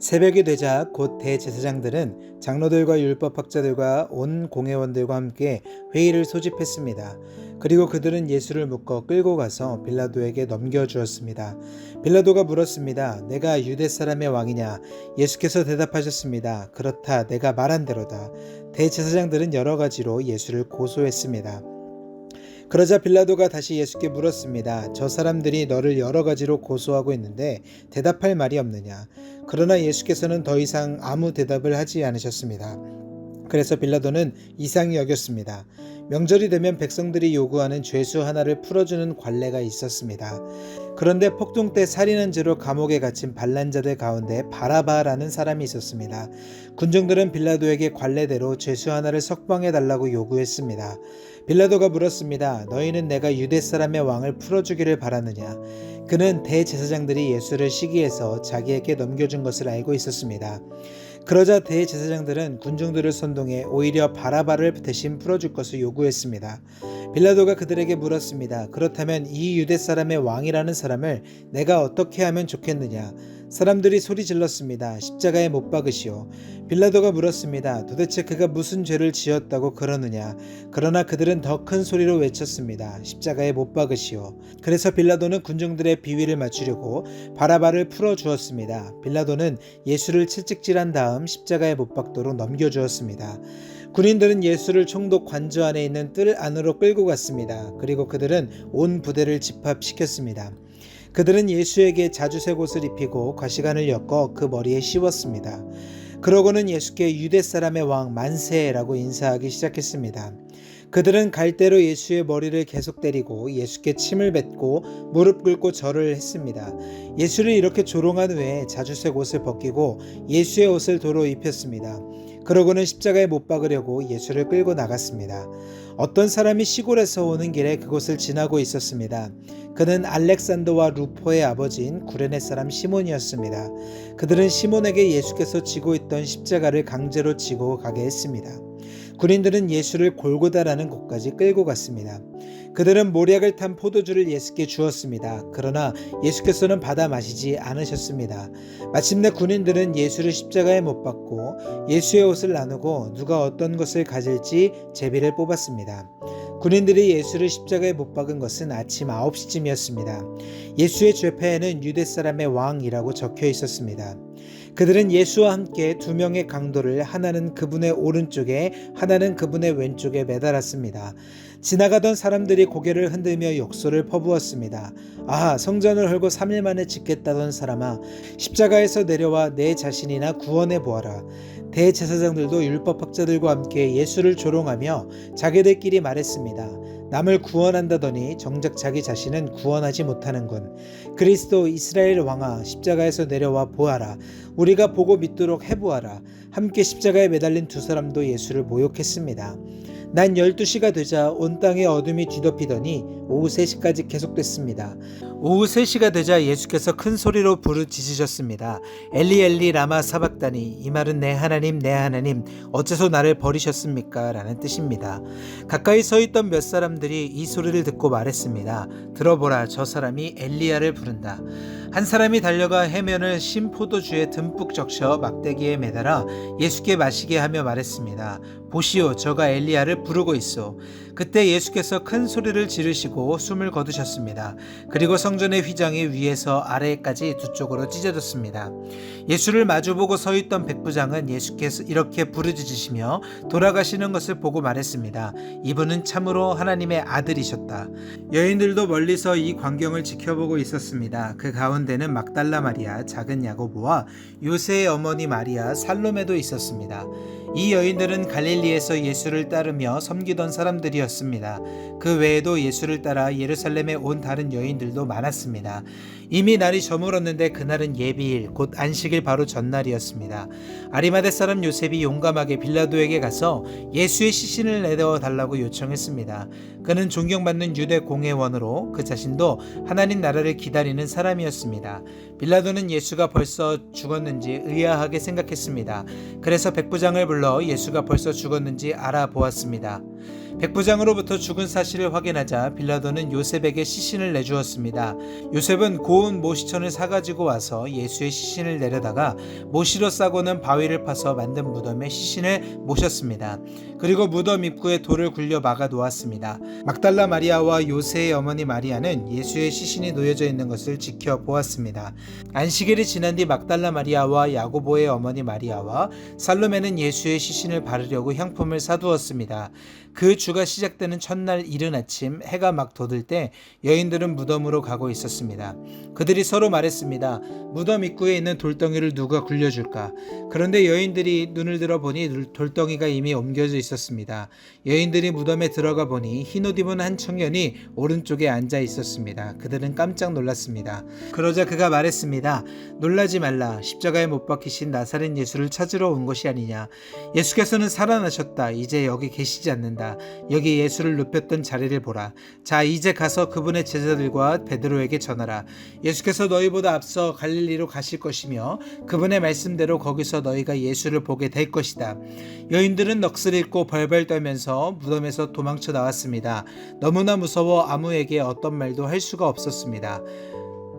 새벽이 되자 곧 대제사장들은 장로들과 율법학자들과 온 공회원들과 함께 회의를 소집했습니다. 그리고 그들은 예수를 묶어 끌고 가서 빌라도에게 넘겨주었습니다. 빌라도가 물었습니다. 내가 유대 사람의 왕이냐? 예수께서 대답하셨습니다. 그렇다, 내가 말한 대로다. 대제사장들은 여러 가지로 예수를 고소했습니다. 그러자 빌라도가 다시 예수께 물었습니다. 저 사람들이 너를 여러 가지로 고소하고 있는데 대답할 말이 없느냐? 그러나 예수께서는 더 이상 아무 대답을 하지 않으셨습니다. 그래서 빌라도는 이상히 여겼습니다. 명절이 되면 백성들이 요구하는 죄수 하나를 풀어주는 관례가 있었습니다. 그런데 폭동 때 살인한 죄로 감옥에 갇힌 반란자들 가운데 바라바라는 사람이 있었습니다. 군중들은 빌라도에게 관례대로 죄수 하나를 석방해달라고 요구했습니다. 빌라도가 물었습니다. 너희는 내가 유대 사람의 왕을 풀어주기를 바라느냐? 그는 대제사장들이 예수를 시기해서 자기에게 넘겨준 것을 알고 있었습니다. 그러자 대제사장들은 군중들을 선동해 오히려 바라바를 대신 풀어줄 것을 요구했습니다. 빌라도가 그들에게 물었습니다. 그렇다면 이 유대 사람의 왕이라는 사람을 내가 어떻게 하면 좋겠느냐? 사람들이 소리 질렀습니다. 십자가에 못 박으시오. 빌라도가 물었습니다. 도대체 그가 무슨 죄를 지었다고 그러느냐? 그러나 그들은 더 큰 소리로 외쳤습니다. 십자가에 못 박으시오. 그래서 빌라도는 군중들의 비위를 맞추려고 바라바를 풀어주었습니다. 빌라도는 예수를 채찍질한 다음 십자가에 못 박도록 넘겨주었습니다. 군인들은 예수를 총독 관저 안에 있는 뜰 안으로 끌고 갔습니다. 그리고 그들은 온 부대를 집합시켰습니다. 그들은 예수에게 자주색 옷을 입히고 과시관을 엮어 그 머리에 씌웠습니다. 그러고는 예수께 유대 사람의 왕 만세라고 인사하기 시작했습니다. 그들은 갈대로 예수의 머리를 계속 때리고 예수께 침을 뱉고 무릎 꿇고 절을 했습니다. 예수를 이렇게 조롱한 후에 자주색 옷을 벗기고 예수의 옷을 도로 입혔습니다. 그러고는 십자가에 못 박으려고 예수를 끌고 나갔습니다. 어떤 사람이 시골에서 오는 길에 그곳을 지나고 있었습니다. 그는 알렉산더와 루포의 아버지인 구레네 사람 시몬이었습니다. 그들은 시몬에게 예수께서 지고 있던 십자가를 강제로 지고 가게 했습니다. 군인들은 예수를 골고다라는 곳까지 끌고 갔습니다. 그들은 모략을 탄 포도주를 예수께 주었습니다. 그러나 예수께서는 받아 마시지 않으셨습니다. 마침내 군인들은 예수를 십자가에 못 박고 예수의 옷을 나누고 누가 어떤 것을 가질지 제비를 뽑았습니다. 군인들이 예수를 십자가에 못 박은 것은 아침 9시쯤이었습니다. 예수의 죄패에는 유대 사람의 왕이라고 적혀 있었습니다. 그들은 예수와 함께 두 명의 강도를 하나는 그분의 오른쪽에 하나는 그분의 왼쪽에 매달았습니다. 지나가던 사람들이 고개를 흔들며 욕설을 퍼부었습니다. 아, 성전을 헐고 3일 만에 짓겠다던 사람아, 십자가에서 내려와 내 자신이나 구원해 보아라. 대제사장들도 율법학자들과 함께 예수를 조롱하며 자기들끼리 말했습니다. 남을 구원한다더니 정작 자기 자신은 구원하지 못하는군. 그리스도 이스라엘 왕아, 십자가에서 내려와 보아라. 우리가 보고 믿도록 해보아라. 함께 십자가에 매달린 두 사람도 예수를 모욕했습니다. 난 12시가 되자 온 땅에 어둠이 뒤덮이더니 오후 3시까지 계속됐습니다. 오후 3시가 되자 예수께서 큰 소리로 부르짖으셨습니다. 엘리 엘리 라마 사박다니, 이 말은 내 하나님 어째서 나를 버리셨습니까? 라는 뜻입니다. 가까이 서 있던 몇 사람들이 이 소리를 듣고 말했습니다. 들어보라, 저 사람이 엘리야를 부른다. 한 사람이 달려가 해면을 신 포도주에 듬뿍 적셔 막대기에 매달아 예수께 마시게 하며 말했습니다. 보시오, 저가 엘리야를 부르고 있소. 그때 예수께서 큰 소리를 지르시고 숨을 거두셨습니다. 그리고 성전의 휘장이 위에서 아래까지 두 쪽으로 찢어졌습니다. 예수를 마주보고 서 있던 백부장은 예수께서 이렇게 부르짖으시며 돌아가시는 것을 보고 말했습니다. 이분은 참으로 하나님의 아들이셨다. 여인들도 멀리서 이 광경을 지켜보고 있었습니다. 그 가운데는 막달라 마리아, 작은 야고보와 요새의 어머니 마리아, 살로메도 있었습니다. 이 여인들은 갈릴리에서 예수를 따르며 섬기던 사람들이었습니다. 그 외에도 예수를 따라 예루살렘에 온 다른 여인들도 많았습니다. 이미 날이 저물었는데 그날은 예비일, 곧 안식일 바로 전날이었습니다. 아리마대 사람 요셉이 용감하게 빌라도에게 가서 예수의 시신을 내어 달라고 요청했습니다. 그는 존경받는 유대 공회원으로 그 자신도 하나님 나라를 기다리는 사람이었습니다. 빌라도는 예수가 벌써 죽었는지 의아하게 생각했습니다. 그래서 백부장을 불러 예수가 벌써 죽었는지 알아보았습니다. 백부장으로부터 죽은 사실을 확인하자 빌라도는 요셉에게 시신을 내주었습니다. 요셉은 고운 모시천을 사가지고 와서 예수의 시신을 내려다가 모시로 싸고는 바위를 파서 만든 무덤에 시신을 모셨습니다. 그리고 무덤 입구에 돌을 굴려 막아 놓았습니다. 막달라 마리아와 요새의 어머니 마리아는 예수의 시신이 놓여져 있는 것을 지켜보았습니다. 안식일이 지난 뒤 막달라 마리아와 야고보의 어머니 마리아와 살로메는 예수의 시신을 바르려고 향품을 사두었습니다. 그 주가 시작되는 첫날 이른 아침 해가 막 돋을 때 여인들은 무덤으로 가고 있었습니다. 그들이 서로 말했습니다. 무덤 입구에 있는 돌덩이를 누가 굴려줄까? 그런데 여인들이 눈을 들어보니 돌덩이가 이미 옮겨져 있었습니다. 여인들이 무덤에 들어가 보니 흰옷 입은 한 청년이 오른쪽에 앉아 있었습니다. 그들은 깜짝 놀랐습니다. 그러자 그가 말했습니다. 놀라지 말라. 십자가에 못 박히신 나사렛 예수를 찾으러 온 것이 아니냐. 예수께서는 살아나셨다. 이제 여기 계시지 않는다. 여기 예수를 눕혔던 자리를 보라. 자, 이제 가서 그분의 제자들과 베드로에게 전하라. 예수께서 너희보다 앞서 갈릴리로 가실 것이며 그분의 말씀대로 거기서 너희가 예수를 보게 될 것이다. 여인들은 넋을 잃고 벌벌 떨면서 무덤에서 도망쳐 나왔습니다. 너무나 무서워 아무에게 어떤 말도 할 수가 없었습니다.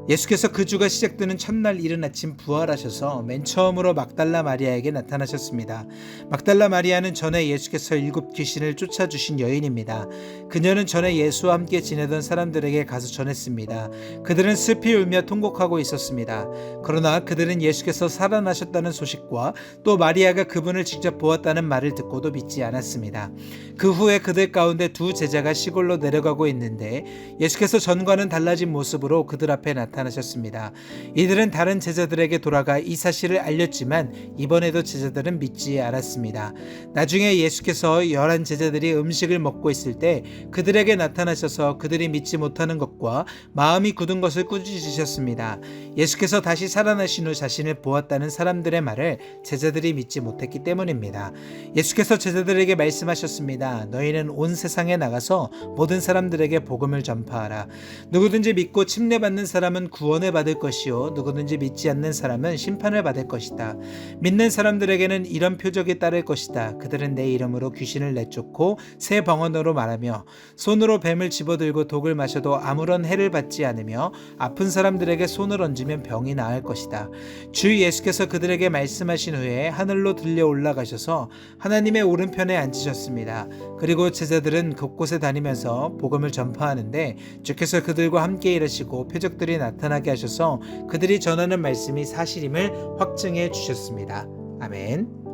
예수께서 그 주가 시작되는 첫날 이른 아침 부활하셔서 맨 처음으로 막달라 마리아에게 나타나셨습니다. 막달라 마리아는 전에 예수께서 7 귀신을 쫓아주신 여인입니다. 그녀는 전에 예수와 함께 지내던 사람들에게 가서 전했습니다. 그들은 슬피 울며 통곡하고 있었습니다. 그러나 그들은 예수께서 살아나셨다는 소식과 또 마리아가 그분을 직접 보았다는 말을 듣고도 믿지 않았습니다. 그 후에 그들 가운데 2 제자가 시골로 내려가고 있는데 예수께서 전과는 달라진 모습으로 그들 앞에 나타나셨습니다. 이들은 다른 제자들에게 돌아가 이 사실을 알렸지만 이번에도 제자들은 믿지 않았습니다. 나중에 예수께서 11 제자들이 음식을 먹고 있을 때 그들에게 나타나셔서 그들이 믿지 못하는 것과 마음이 굳은 것을 꾸짖으셨습니다. 예수께서 다시 살아나신 후 자신을 보았다는 사람들의 말을 제자들이 믿지 못했기 때문입니다. 예수께서 제자들에게 말씀하셨습니다. 너희는 온 세상에 나가서 모든 사람들에게 복음을 전파하라. 누구든지 믿고 침례받는 사람은 구원을 받을 것이요 누구든지 믿지 않는 사람은 심판을 받을 것이다. 믿는 사람들에게는 이런 표적이 따를 것이다. 그들은 내 이름으로 귀신을 내쫓고 새 방언으로 말하며 손으로 뱀을 집어들고 독을 마셔도 아무런 해를 받지 않으며 아픈 사람들에게 손을 얹으면 병이 나을 것이다. 주 예수께서 그들에게 말씀하신 후에 하늘로 들려 올라가셔서 하나님의 오른편에 앉으셨습니다. 그리고 제자들은 곳곳에 다니면서 복음을 전파하는데 주께서 그들과 함께 일하시고 표적들이 나타나게 하셔서 그들이 전하는 말씀이 사실임을 확증해 주셨습니다. 아멘.